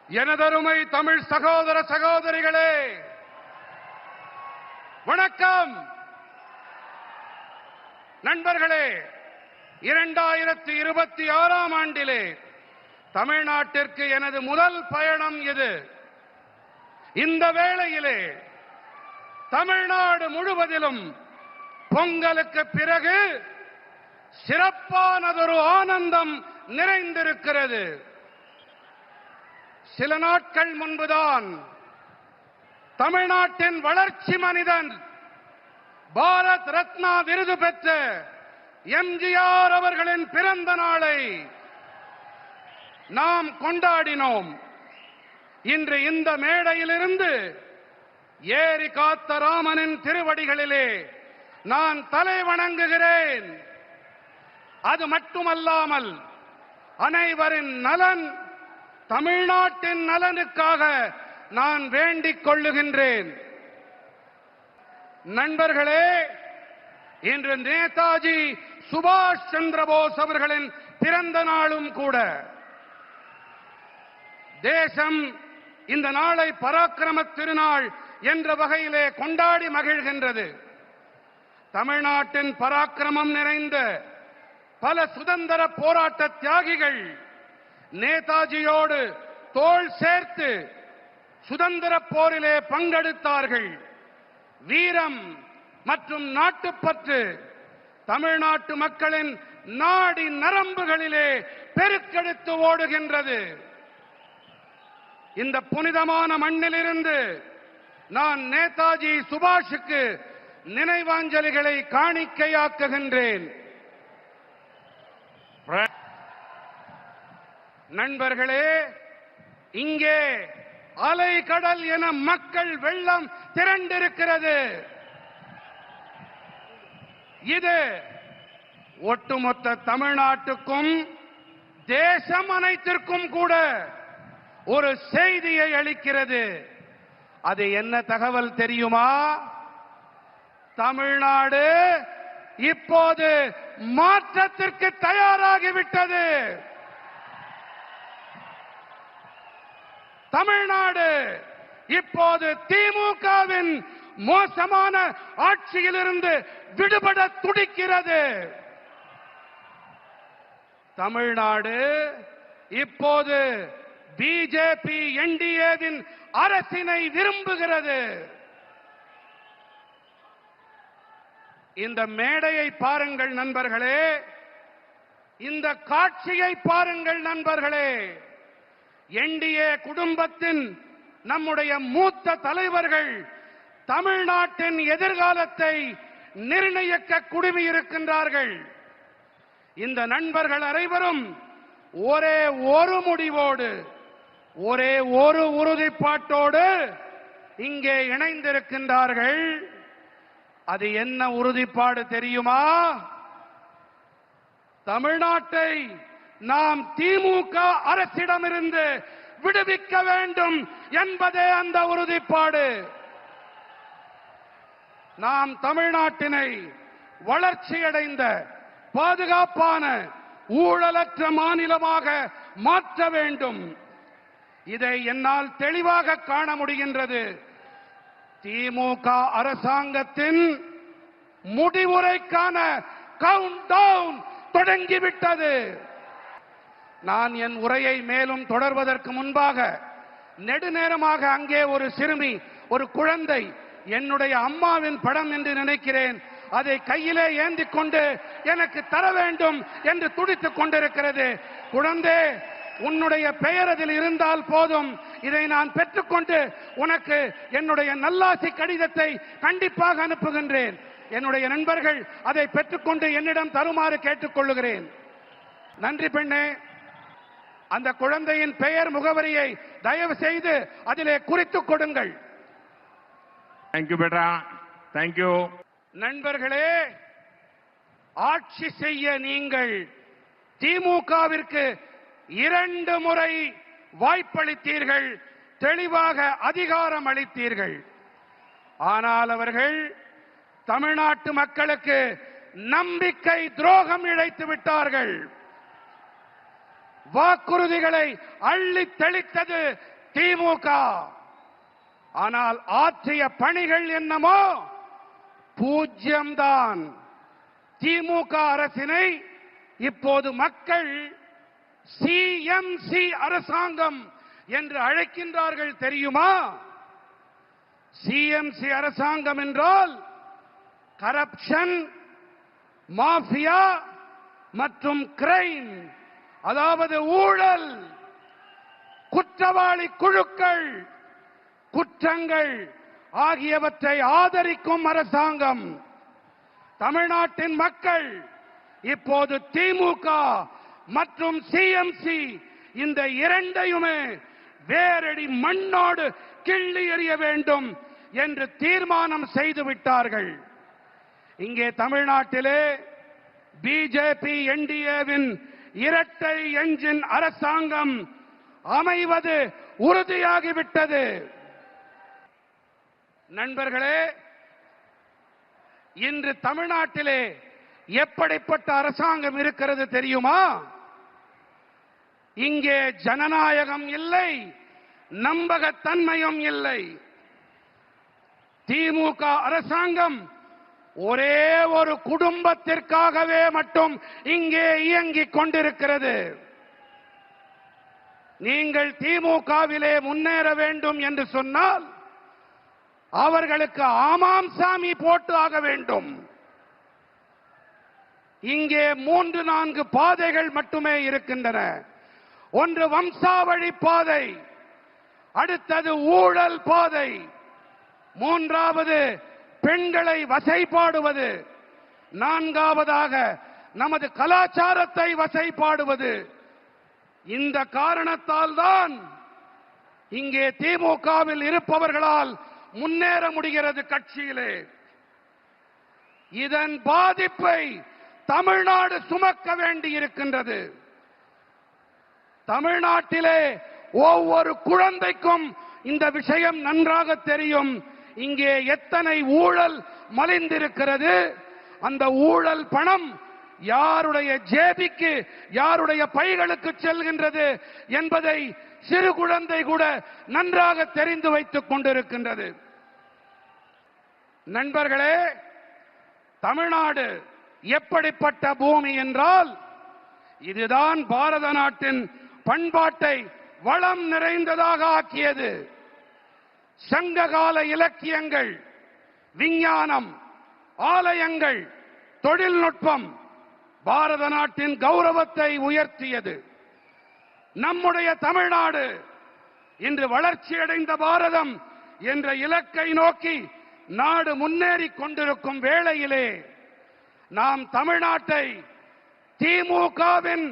எனதருமை தமிழ் சகோதர சகோதரிகளே, வணக்கம். நண்பர்களே, 2026ஆம் ஆண்டிலே தமிழ்நாட்டிற்கு எனது முதல் பயணம் இது. இந்த வேளையிலே தமிழ்நாடு முழுவதிலும் பொங்கலுக்கு பிறகு சிறப்பானதொரு ஆனந்தம் நிறைந்திருக்கிறது. சில நாட்கள் முன்புதான் தமிழ்நாட்டின் வளர்ச்சி மனிதன், பாரத் ரத்னா விருது பெற்ற எம்ஜிஆர் அவர்களின் பிறந்த நாளை நாம் கொண்டாடினோம். இன்று இந்த மேடையிலிருந்து ஏரி காத்த ராமனின் திருவடிகளிலே நான் தலை வணங்குகிறேன். அது மட்டுமல்லாமல் அனைவரின் நலன், தமிழ்நாட்டின் நலனுக்காக நான் வேண்டிக் கொள்ளுகின்றேன். நண்பர்களே, இன்று நேதாஜி சுபாஷ் சந்திர போஸ் அவர்களின் பிறந்த நாளும் கூட. தேசம் இந்த நாளை பராக்கிரம திருநாள் என்ற வகையிலே கொண்டாடி மகிழ்கின்றது. தமிழ்நாட்டின் பராக்கிரமம் நிறைந்த பல சுதந்திர போராட்ட தியாகிகள் நேதாஜியோடு தோள் சேர்த்து சுதந்திர போரிலே பங்கெடுத்தார்கள். வீரம் மற்றும் நாட்டுப்பற்று தமிழ்நாட்டு மக்களின் நாடி நரம்புகளிலே பெருக்கெடுத்து ஓடுகின்றது. இந்த புனிதமான மண்ணிலிருந்து நான் நேதாஜி சுபாஷுக்கு நினைவாஞ்சலிகளை காணிக்கையாக்குகின்றேன். நண்பர்களே, இங்கே அலை கடல் என மக்கள் வெள்ளம் திரண்டிருக்கிறது. இது ஒட்டுமொத்த தமிழ்நாட்டுக்கும் தேசம் அனைத்திற்கும் கூட ஒரு செய்தியை அளிக்கிறது. அது என்ன தகவல் தெரியுமா? தமிழ்நாடு இப்போது மாற்றத்திற்கு தயாராகிவிட்டது. தமிழ்நாடு இப்போது திமுகவின் மோசமான ஆட்சியிலிருந்து விடுபட துடிக்கிறது. தமிழ்நாடு இப்போது பிஜேபி என்டிஏவின் அரசினை விரும்புகிறது. இந்த மேடையை பாருங்கள் நண்பர்களே, இந்த காட்சியை பாருங்கள் நண்பர்களே. என்டிஏ குடும்பத்தின் நம்முடைய மூத்த தலைவர்கள் தமிழ்நாட்டின் எதிர்காலத்தை நிர்ணயிக்க குழுமியிருக்கின்றார்கள். இந்த நண்பர்கள் அனைவரும் ஒரே ஒரு முடிவோடு, ஒரே ஒரு உறுதிப்பாட்டோடு இங்கே இணைந்திருக்கின்றார்கள். அது என்ன உறுதிப்பாடு தெரியுமா? தமிழ்நாட்டை நாம் திமுக அரசிடமிருந்து விடுவிக்க வேண்டும் என்பதே அந்த உறுதிப்பாடு. நாம் தமிழ்நாட்டினை வளர்ச்சியடைந்த பாதுகாப்பான ஊழலற்ற மாநிலமாக மாற்ற வேண்டும். இதை என்னால் தெளிவாக காண முடிகின்றது. திமுக அரசாங்கத்தின் முடிவுரைக்கான கவுண்ட் டவுன் தொடங்கிவிட்டது. நான் என் உரையை மேலும் தொடர்வதற்கு முன்பாக, நெடுநேரமாக அங்கே ஒரு சிறுமி, ஒரு குழந்தை, என்னுடைய அம்மாவின் படம் என்று நினைக்கிறேன், அதை கையிலே ஏந்தி கொண்டு எனக்கு தர வேண்டும் என்று துடித்துக் கொண்டிருக்கிறது. குழந்தை, உன்னுடைய பெயர் அதில் இருந்தால் போதும், இதை நான் பெற்றுக்கொண்டு உனக்கு என்னுடைய நல்லாசி கடிதத்தை கண்டிப்பாக அனுப்புகின்றேன். என்னுடைய நண்பர்கள் அதை பெற்றுக்கொண்டு என்னிடம் தருமாறு கேட்டுக்கொள்ளுகிறேன். நன்றி பெண்ணே. அந்த குழந்தையின் பெயர், முகவரியை தயவு செய்து அதிலே குறித்துக் கொடுங்கள். தேங்க்யூ பேட்டா, தேங்க்யூ. நண்பர்களே, ஆட்சி செய்ய நீங்கள் திமுகவிற்கு 2 முறை வாய்ப்பளித்தீர்கள், தெளிவாக அதிகாரம் அளித்தீர்கள். ஆனால் அவர்கள் தமிழ்நாட்டு மக்களுக்கு நம்பிக்கை துரோகம் இழைத்து விட்டார்கள். வாக்குறுதிகளை அள்ளி தெளித்தது திமுக. ஆனால் ஆற்றிய பணிகள் என்னமோ பூஜ்யம்தான். திமுக அரசினை இப்போது மக்கள் சிஎம்சி அரசாங்கம் என்று அழைக்கின்றார்கள் தெரியுமா? சிஎம்சி அரசாங்கம் என்றால் கரப்ஷன், மாஃபியா மற்றும் கிரைம், அதாவது ஊழல், குற்றவாளி குழுக்கள், குற்றங்கள் ஆகியவற்றை ஆதரிக்கும் அரசாங்கம். தமிழ்நாட்டின் மக்கள் இப்போது திமுக மற்றும் சிஎம்சி இந்த இரண்டையுமே வேரடி மண்ணோடு கிள்ளி எறிய வேண்டும் என்று தீர்மானம் செய்து விட்டார்கள். இங்கே தமிழ்நாட்டிலே பிஜேபி என்டிஏவின் இரட்டை என்ஜின் அரசாங்கம் அமைவது உறுதியாகிவிட்டது. நண்பர்களே, இன்று தமிழ்நாட்டிலே எப்படிப்பட்ட அரசாங்கம் இருக்கிறது தெரியுமா? இங்கே ஜனநாயகம் இல்லை, நம்பகத்தன்மையும் இல்லை. திமுக அரசாங்கம் ஒரே ஒரு குடும்பத்திற்காகவே மட்டும் இங்கே இயங்கிக் கொண்டிருக்கிறது. நீங்கள் திமுகவிலே முன்னேற வேண்டும் என்று சொன்னால் அவர்களுக்கு ஆமாம் சாமி போட்டு ஆக வேண்டும். இங்கே 3-4 பாதைகள் மட்டுமே இருக்கின்றன. ஒன்று வம்சாவழி பாதை, அடுத்தது ஊழல் பாதை, மூன்றாவது பெண்களை வசைபாடுவது, நான்காவதாக நமது கலாச்சாரத்தை வசைபாடுவது. இந்த காரணத்தால் தான் இங்கே திமுகவில் இருப்பவர்களால் முன்னேற முடிகிறது கட்சியிலே. இதன் பாதிப்பை தமிழ்நாடு சுமக்க வேண்டி இருக்கின்றது. தமிழ்நாட்டிலே ஒவ்வொரு குழந்தைக்கும் இந்த விஷயம் நன்றாக தெரியும். இங்கே எத்தனை ஊழல் மலிந்திருக்கிறது, அந்த ஊழல் பணம் யாருடைய ஜேபிக்கு, யாருடைய பைகளுக்கு செல்கின்றது என்பதை சிறு குழந்தை கூட நன்றாக தெரிந்து வைத்துக் கொண்டிருக்கின்றது. நண்பர்களே, தமிழ்நாடு எப்படிப்பட்ட பூமி என்றால், இதுதான் பாரத நாட்டின் பண்பாட்டை வளம் நிறைந்ததாக ஆக்கியது. சங்ககால இலக்கியங்கள், விஞ்ஞானம், ஆலயங்கள், தொழில்நுட்பம் பாரத நாட்டின் கௌரவத்தை உயர்த்தியது. நம்முடைய தமிழ்நாடு இன்று வளர்ச்சியடைந்த பாரதம் என்ற இலக்கை நோக்கி நாடு முன்னேறி கொண்டிருக்கும் வேளையிலே நாம் தமிழ்நாட்டை திமுகவின்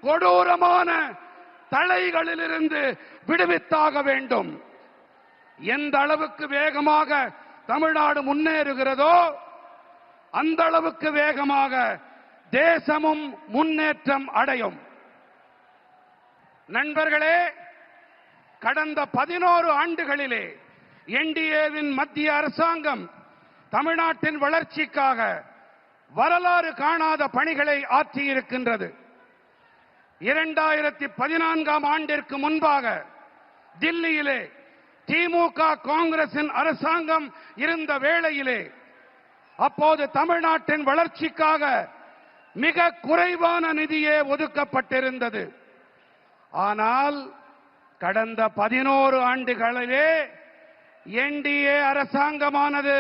கொடூரமான தலைகளிலிருந்து விடுவித்தாக வேண்டும். எந்த அளவுக்கு வேகமாக தமிழ்நாடு முன்னேறுகிறதோ அந்த அளவுக்கு வேகமாக தேசமும் முன்னேற்றம் அடையும். நண்பர்களே, கடந்த 11 ஆண்டுகளிலே என்டிஏவின் மத்திய அரசாங்கம் தமிழ்நாட்டின் வளர்ச்சிக்காக வரலாறு காணாத பணிகளை ஆற்றியிருக்கின்றது. 2014ஆம் ஆண்டிற்கு முன்பாக தில்லியிலே திமுக காங்கிரசின் அரசாங்கம் இருந்த வேளையிலே அப்போது தமிழ்நாட்டின் வளர்ச்சிக்காக மிக குறைவான நிதியே ஒதுக்கப்பட்டிருந்தது. ஆனால் கடந்த 11 ஆண்டுகளிலே என்டிஏ அரசாங்கமானது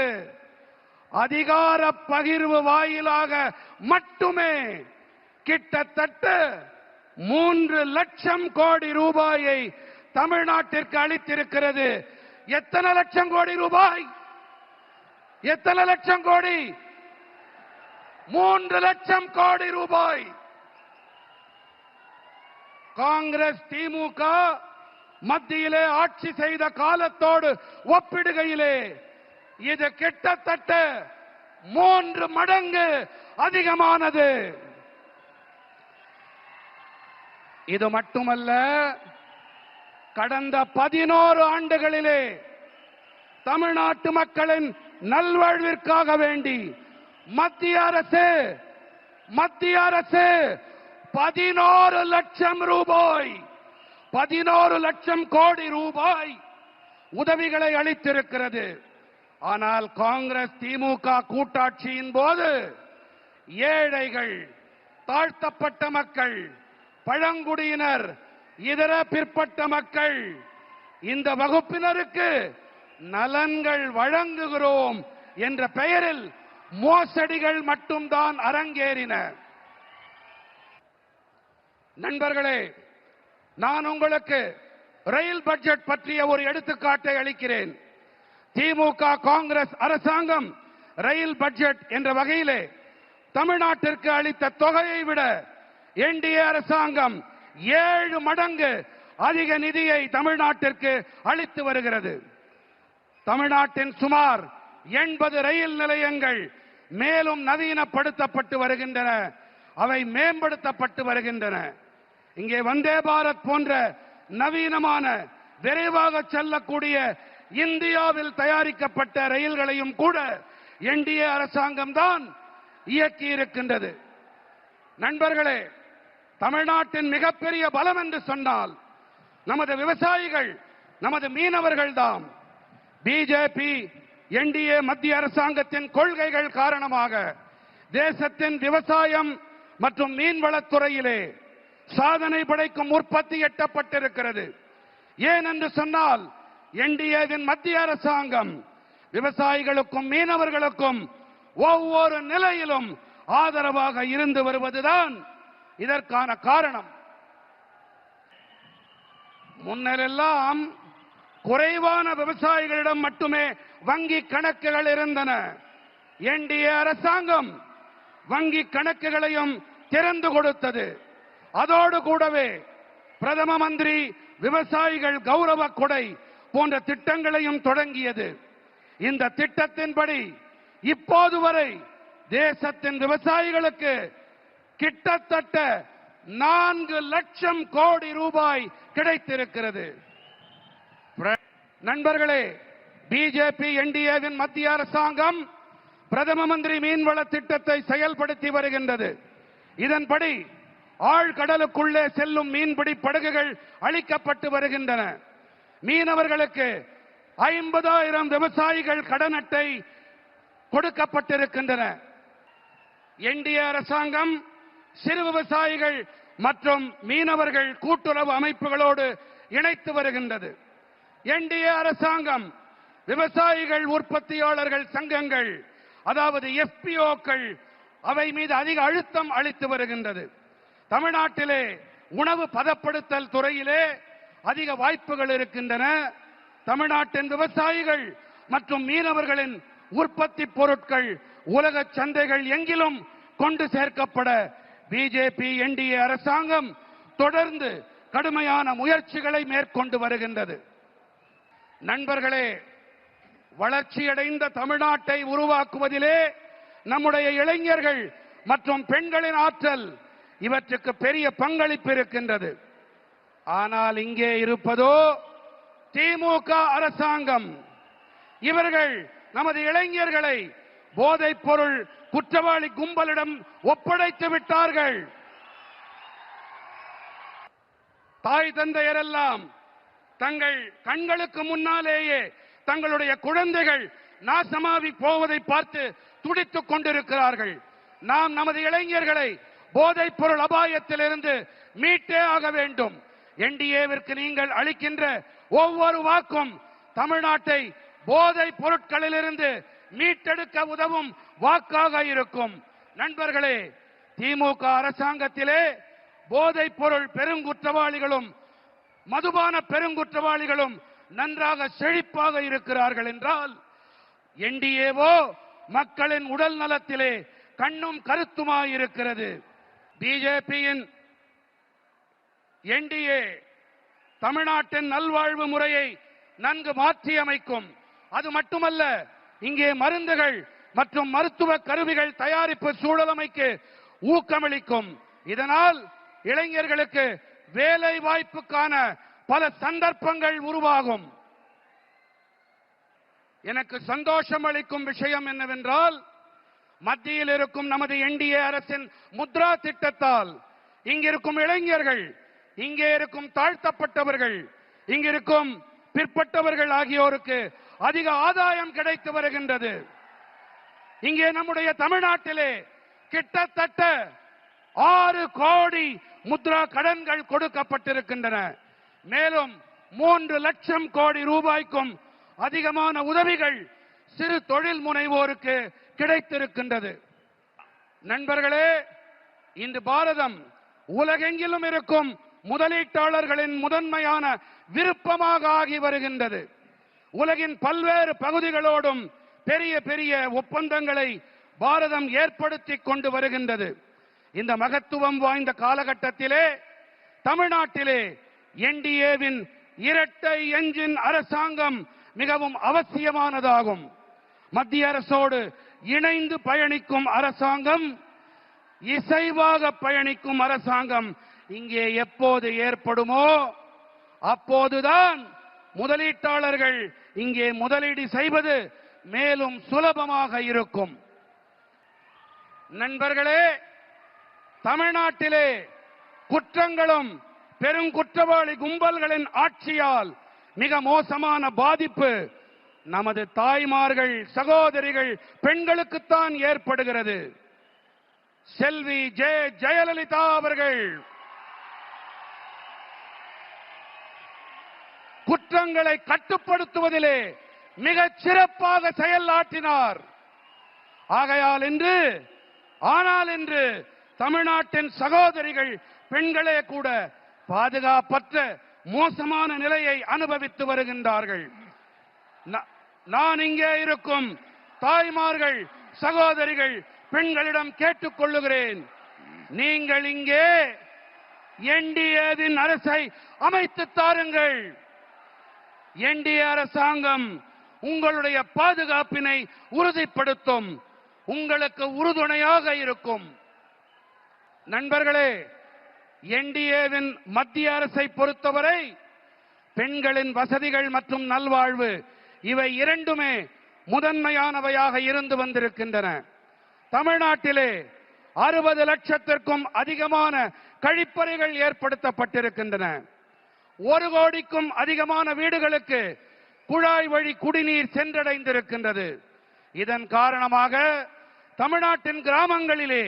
அதிகார பகிர்வு வாயிலாக மட்டுமே கிட்டத்தட்ட 3 லட்சம் கோடி ரூபாயை தமிழ்நாட்டிற்கு அளித்திருக்கிறது. எத்தனை லட்சம் கோடி ரூபாய்? எத்தனை லட்சம் கோடி? 3 லட்சம் கோடி ரூபாய். காங்கிரஸ் திமுக மத்தியிலே ஆட்சி செய்த காலத்தோடு ஒப்பிடுகையிலே இது கிட்டத்தட்ட 3 மடங்கு அதிகமானது. இது மட்டுமல்ல, கடந்த 11 ஆண்டுகளிலே தமிழ்நாட்டு மக்களின் நல்வாழ்விற்காக வேண்டி மத்திய அரசு 11 லட்சம் ரூபாய் 11 லட்சம் கோடி ரூபாய் உதவிகளை அளித்திருக்கிறது. ஆனால் காங்கிரஸ் திமுக கூட்டாட்சியின் போது ஏழைகள், தாழ்த்தப்பட்ட மக்கள், பழங்குடியினர், இதர பிற்பட்ட மக்கள், இந்த வகுப்பினருக்கு நலன்கள் வழங்குகிறோம் என்ற பெயரில் மோசடிகள் மட்டும்தான் அரங்கேறின. நண்பர்களே, நான் உங்களுக்கு ரயில் பட்ஜெட் பற்றிய ஒரு எடுத்துக்காட்டை அளிக்கிறேன். திமுக காங்கிரஸ் அரசாங்கம் ரயில் பட்ஜெட் என்ற வகையிலே தமிழ்நாட்டிற்கு அளித்த தொகையை விட என்டிஏ அரசாங்கம் 7 மடங்கு அதிக நிதியை தமிழ்நாட்டிற்கு அளித்து வருகிறது. தமிழ்நாட்டின் சுமார் 80 ரயில் நிலையங்கள் மேலும் நவீனப்படுத்தப்பட்டு வருகின்றன, அவை மேம்படுத்தப்பட்டு வருகின்றன. இங்கே வந்தே பாரத் போன்ற நவீனமான விரைவாக செல்லக்கூடிய இந்தியாவில் தயாரிக்கப்பட்ட ரயில்களையும் கூட என்டிஏ அரசாங்கம் தான் இயக்கி இருக்கின்றது. நண்பர்களே, தமிழ்நாட்டின் மிகப்பெரிய பலம் என்று சொன்னால் நமது விவசாயிகள், நமது மீனவர்கள் தான். பிஜேபி என்டிஏ மத்திய அரசாங்கத்தின் கொள்கைகள் காரணமாக தேசத்தின் விவசாயம் மற்றும் மீன்வளத்துறையிலே சாதனை படைக்கும் உற்பத்தி எட்டப்பட்டிருக்கிறது. ஏன் என்று சொன்னால் என்டிஏவின் மத்திய அரசாங்கம் விவசாயிகளுக்கும் மீனவர்களுக்கும் ஒவ்வொரு நிலையிலும் ஆதரவாக இருந்து வருவதுதான் இதற்கான காரணம். முன்னரெல்லாம் குறைவான விவசாயிகளிடம் மட்டுமே வங்கி கணக்குகள் இருந்தன. என்டிஏ அரசாங்கம் வங்கி கணக்குகளையும் திறந்து கொடுத்தது. அதோடு கூடவே பிரதம மந்திரி விவசாயிகள் கௌரவ கொடை போன்ற திட்டங்களையும் தொடங்கியது. இந்த திட்டத்தின்படி இப்போது வரை தேசத்தின் விவசாயிகளுக்கு கிட்டத்தட்ட 4 லட்சம் கோடி ரூபாய் கிடைத்திருக்கிறது. நண்பர்களே, பிஜேபி என்டிஏவின் மத்திய அரசாங்கம் பிரதம மந்திரி மீன்வள திட்டத்தை செயல்படுத்தி வருகின்றது. இதன்படி ஆழ்கடலுக்குள்ளே செல்லும் மீன்பிடி படகுகள் அளிக்கப்பட்டு வருகின்றன. மீனவர்களுக்கு 50,000 விவசாயிகள் கடன் அட்டை கொடுக்கப்பட்டிருக்கின்றன. என்டிஏ அரசாங்கம் சிறு விவசாயிகள் மற்றும் மீனவர்கள் கூட்டுறவு அமைப்புகளோடு இணைத்து வருகின்றது. என்டிஏ அரசாங்கம் விவசாயிகள் உற்பத்தியாளர்கள் சங்கங்கள், அதாவது எஃபிஓக்கள், அவை மீது அதிக அழுத்தம் அளித்து வருகின்றது. தமிழ்நாட்டிலே உணவு பதப்படுத்தல் துறையிலே அதிக வாய்ப்புகள் இருக்கின்றன. தமிழ்நாட்டின் விவசாயிகள் மற்றும் மீனவர்களின் உற்பத்தி பொருட்கள் உலக சந்தைகள் எங்கிலும் கொண்டு சேர்க்கப்பட பிஜேபி என்டிஏ அரசாங்கம் தொடர்ந்து கடுமையான முயற்சிகளை மேற்கொண்டு வருகின்றது. நண்பர்களே, வளர்ச்சியடைந்த தமிழ்நாட்டை உருவாக்குவதிலே நம்முடைய இளைஞர்கள் மற்றும் பெண்களின் ஆற்றல், இவற்றுக்கு பெரிய பங்களிப்பு இருக்கின்றது. ஆனால் இங்கே இருப்பதோ திமுக அரசாங்கம். இவர்கள் நமது இளைஞர்களை போதைப் பொருள் குற்றவாளி கும்பலிடம் ஒப்படைத்து விட்டார்கள். தாய் தந்தையரெல்லாம் தங்கள் கண்களுக்கு முன்னாலேயே தங்களுடைய குழந்தைகள் நாசமாகி போவதை பார்த்து துடித்துக் கொண்டிருக்கிறார்கள். நாம் நமது இளைஞர்களை போதைப் பொருள் அபாயத்திலிருந்து மீட்டே ஆக வேண்டும். என்டிஏவிற்கு நீங்கள் அளிக்கின்ற ஒவ்வொரு வாக்கும் தமிழ்நாட்டை போதைப் பொருட்களிலிருந்து மீட்டெடுக்க உதவும் வாக்காக இருக்கும். நண்பர்களே, திமுக அரசாங்கத்திலே போதைப் பொருள் பெருங்குற்றவாளிகளும் மதுபான பெருங்குற்றவாளிகளும் நன்றாக செழிப்பாக இருக்கிறார்கள் என்றால், என்டிஏவோ மக்களின் உடல் நலத்திலே கண்ணும் கருத்துமாயிருக்கிறது. பிஜேபியின் என்டிஏ தமிழ்நாட்டின் நல்வாழ்வு முறையை நன்கு மாற்றி அமைக்கும். அது மட்டுமல்ல, இங்கே மருந்துகள் மற்றும் மருத்துவ கருவிகள் தயாரிப்பு சூழலமைக்கு ஊக்கமளிக்கும். இதனால் இளைஞர்களுக்கு வேலை வாய்ப்புக்கான பல சந்தர்ப்பங்கள் உருவாகும். எனக்கு சந்தோஷம் அளிக்கும் விஷயம் என்னவென்றால், மத்தியில் இருக்கும் நமது என்டிஏ அரசின் முத்ரா திட்டத்தால் இங்கிருக்கும் இளைஞர்கள் இங்கே இருக்கும் தாழ்த்தப்பட்டவர்கள், இங்கிருக்கும் பிற்பட்டவர்கள் ஆகியோருக்கு அதிக ஆதாயம் கிடைத்து வருகின்றது. இங்கே நம்முடைய தமிழ்நாட்டிலே கிட்டத்தட்ட 6 கோடி முத்ரா கடன்கள் கொடுக்கப்பட்டிருக்கின்றன. மேலும் 3 லட்சம் கோடி ரூபாய்க்கும் அதிகமான உதவிகள் சிறு தொழில் முனைவோருக்கு கிடைத்திருக்கின்றது. நண்பர்களே, இன்று பாரதம் உலகெங்கிலும் இருக்கும் முதலீட்டாளர்களின் முதன்மையான விருப்பமாக ஆகி வருகின்றது. உலகின் பல்வேறு பகுதிகளோடும் பெரிய பெரிய ஒப்பந்தங்களை பாரதம் ஏற்படுத்தி கொண்டு வருகின்றது. இந்த மகத்துவம் வாய்ந்த காலகட்டத்திலே தமிழ்நாட்டிலே என்டிஏவின் இரட்டை என்ஜின் அரசாங்கம் மிகவும் அவசியமானதாகும். மத்திய அரசோடு இணைந்து பயணிக்கும் அரசாங்கம், இசைவாக பயணிக்கும் அரசாங்கம் இங்கே எப்போது ஏற்படுமோ அப்போதுதான் முதலீட்டாளர்கள் இங்கே முதலீடு செய்வது மேலும் சுலபமாக இருக்கும். நண்பர்களே, தமிழ்நாட்டிலே குற்றங்களும் பெருங்குற்றவாளி கும்பல்களின் ஆட்சியால் மிக மோசமான பாதிப்பு நமது தாய்மார்கள், சகோதரிகள், பெண்களுக்குத்தான் ஏற்படுகிறது. செல்வி ஜெயலலிதா அவர்கள் குற்றங்களை கட்டுப்படுத்துவதிலே மிகச் சிறப்பாக செயலாற்றினார். ஆகையால் இன்று தமிழ்நாட்டின் சகோதரிகள், பெண்களே கூட பாதுகாப்பற்ற மோசமான நிலையை அனுபவித்து வருகின்றார்கள். நான் இங்கே இருக்கும் தாய்மார்கள், சகோதரிகள், பெண்களிடம் கேட்டுக்கொள்ளுகிறேன், நீங்கள் இங்கே என்டிஏவின் அரசை அமைத்து தாருங்கள். என்டிஏ அரசாங்கம் உங்களுடைய பாதுகாப்பினை உறுதிப்படுத்தும், உங்களுக்கு உறுதுணையாக இருக்கும். நண்பர்களே, என்டிஏவின் மத்திய அரசை பொறுத்தவரை பெண்களின் வசதிகள் மற்றும் நல்வாழ்வு இவை இரண்டுமே முதன்மையானவையாக இருந்து வந்திருக்கின்றன. தமிழ்நாட்டிலே 60 லட்சத்திற்கும் அதிகமான கழிப்பறைகள் ஏற்படுத்தப்பட்டிருக்கின்றன. 1 கோடிக்கும் அதிகமான வீடுகளுக்கு குழாய் வழி குடிநீர் சென்றடைந்திருக்கின்றது. இதன் காரணமாக தமிழ்நாட்டின் கிராமங்களிலே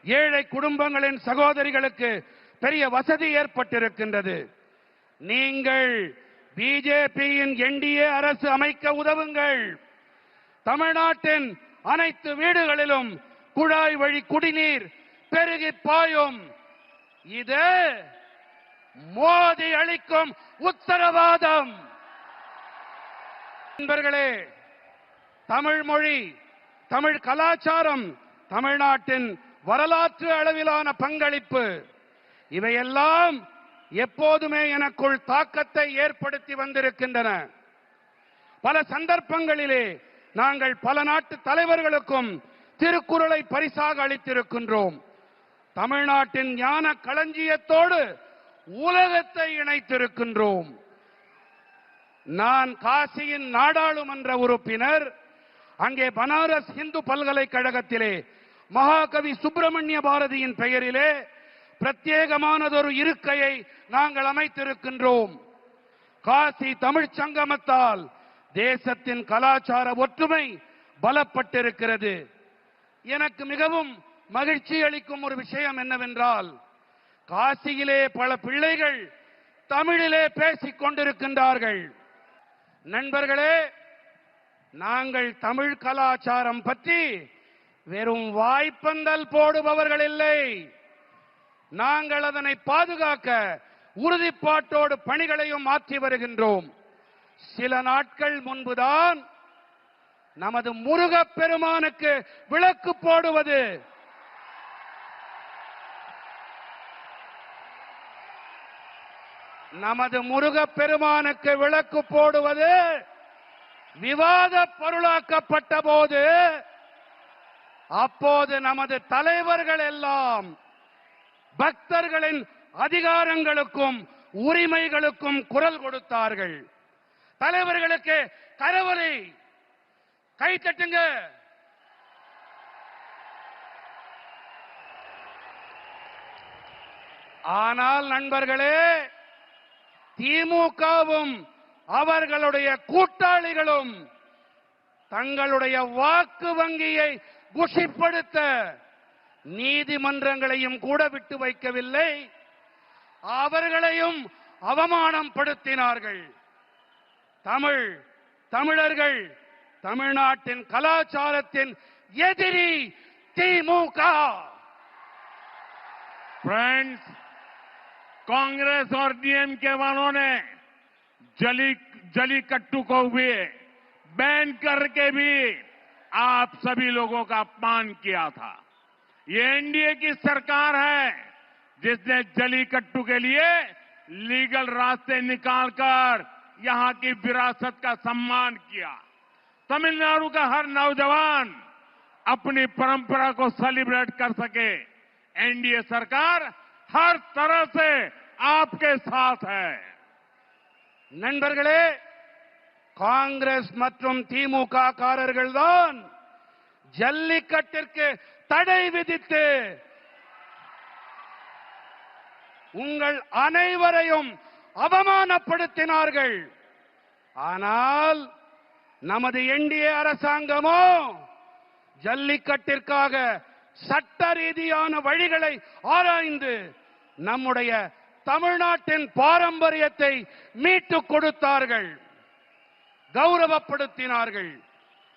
ஏழை குடும்பங்களின் சகோதரிகளுக்கு பெரிய வசதி ஏற்பட்டிருக்கின்றது. நீங்கள் பிஜேபியின் என்டிஏ அரசு அமைக்க உதவுங்கள். தமிழ்நாட்டின் அனைத்து வீடுகளிலும் குழாய் வழி குடிநீர் பெருகி பாயும். இது மோடி அளிக்கும் உத்தரவாதம். நண்பர்களே, தமிழ் மொழி, தமிழ் கலாச்சாரம், தமிழ்நாட்டின் வரலாற்று அளவிலான பங்களிப்பு இவையெல்லாம் எப்போதுமே எனக்குள் தாக்கத்தை ஏற்படுத்தி வந்திருக்கின்றன. பல சந்தர்ப்பங்களிலே நாங்கள் பல நாட்டு தலைவர்களுக்கும் திருக்குறளை பரிசாக அளித்திருக்கின்றோம். தமிழ்நாட்டின் ஞான களஞ்சியத்தோடு உலகத்தை இணைத்திருக்கின்றோம். நான் காசியின் நாடாளுமன்ற உறுப்பினர். அங்கே பனாரஸ் இந்து பல்கலைக்கழகத்திலே மகாகவி சுப்பிரமணிய பாரதியின் பெயரிலே பிரத்யேகமானதொரு இருக்கையை நாங்கள் அமைத்திருக்கின்றோம். காசி தமிழ்ச் சங்கமத்தால் தேசத்தின் கலாச்சார ஒற்றுமை பலப்பட்டிருக்கிறது. எனக்கு மிகவும் மகிழ்ச்சி அளிக்கும் ஒரு விஷயம் என்னவென்றால், காசியிலே பல பிள்ளைகள் தமிழிலே பேசிக் கொண்டிருக்கின்றார்கள். நண்பர்களே, நாங்கள் தமிழ் கலாச்சாரம் பற்றி வெறும் வாய்ப்பந்தல் போடுபவர்கள் இல்லை. நாங்கள் அதனை பாதுகாக்க உறுதிப்பாட்டோடு பணிகளையும் மாற்றி வருகின்றோம். சில நாட்கள் முன்புதான் நமது முருகப்பெருமானுக்கு விளக்கு போடுவது, நமது முருகப்பெருமானுக்கு விளக்கு போடுவது விவாத பொருளாக்கப்பட்ட போது, அப்போது நமது தலைவர்கள் எல்லாம் பக்தர்களின் அதிகாரங்களுக்கும் உரிமைகளுக்கும் குரல் கொடுத்தார்கள். தலைவர்களுக்கு கரவொலி, கை தட்டுங்க. ஆனால் நண்பர்களே, திமுகவும் அவர்களுடைய கூட்டாளிகளும் தங்களுடைய வாக்கு வங்கியை குஷிப்படுத்த நீதிமன்றங்களையும் கூட விட்டு வைக்கவில்லை, அவர்களையும் அவமானம் படுத்தினார்கள். தமிழர்கள் தமிழ்நாட்டின் கலாச்சாரத்தின் எதிரி திமுக. फ्रेंड्स, कांग्रेस और डीएमके वालों ने जलीकट्टू को भी बैन करके भी आप सभी लोगों का अपमान किया था। ये एनडीए की सरकार है जिसने जलीकट्टू के लिए लीगल रास्ते निकालकर यहां की विरासत का सम्मान किया। तमिलनाडु का हर नौजवान अपनी परंपरा को सेलिब्रेट कर सके, एनडीए सरकार हर तरह से आपके साथ है। நண்பர்களே, காங்கிரஸ் மற்றும் திமுக காரர்கள் தான் ஜல்லிக்கட்டிற்கு தடை விதித்து உங்கள் அனைவரையும் அவமானப்படுத்தினார்கள். ஆனால் நமது என்டிஏ அரசாங்கமோ ஜல்லிக்கட்டிற்காக சட்ட ரீதியான வழிகளை ஆராய்ந்து நம்முடைய தமிழ்நாட்டின் பாரம்பரியத்தை மீட்டுக் கொடுத்தார்கள், கௌரவப்படுத்தினார்கள்.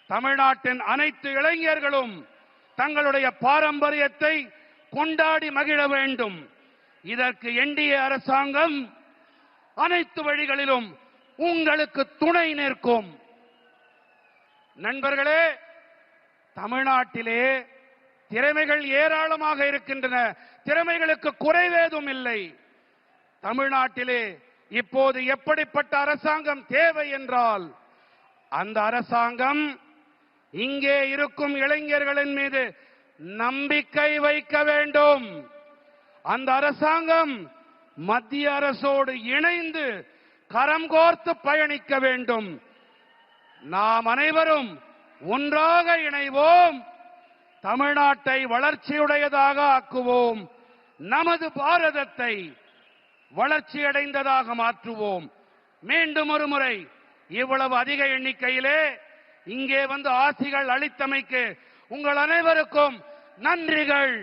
தமிழ்நாட்டின் அனைத்து இளைஞர்களும் தங்களுடைய பாரம்பரியத்தை கொண்டாடி மகிழ வேண்டும். இதற்கு என்டிஏ அரசாங்கம் அனைத்து வழிகளிலும் உங்களுக்கு துணை நிற்கும். நண்பர்களே, தமிழ்நாட்டிலே திறமைகள் ஏராளமாக இருக்கின்றன, திறமைகளுக்கு குறைவேதும் இல்லை. தமிழ்நாட்டிலே இப்போது எப்படிப்பட்ட அரசாங்கம் தேவை என்றால், அந்த அரசாங்கம் இங்கே இருக்கும் இளைஞர்களின் மீது நம்பிக்கை வைக்க வேண்டும். அந்த அரசாங்கம் மத்திய அரசோடு இணைந்து கரம் கோர்த்து பயணிக்க வேண்டும். நாம் அனைவரும் ஒன்றாக இணைவோம், தமிழ்நாட்டை வளர்ச்சியுடையதாக ஆக்குவோம், நமது பாரதத்தை வளர்ச்சியடைந்ததாக மாற்றுவோம். மீண்டும் ஒரு முறை இவ்வளவு அதிக எண்ணிக்கையிலே இங்கே வந்து ஆசிகள் அளித்தமைக்கு உங்கள் அனைவருக்கும் நன்றிகள்.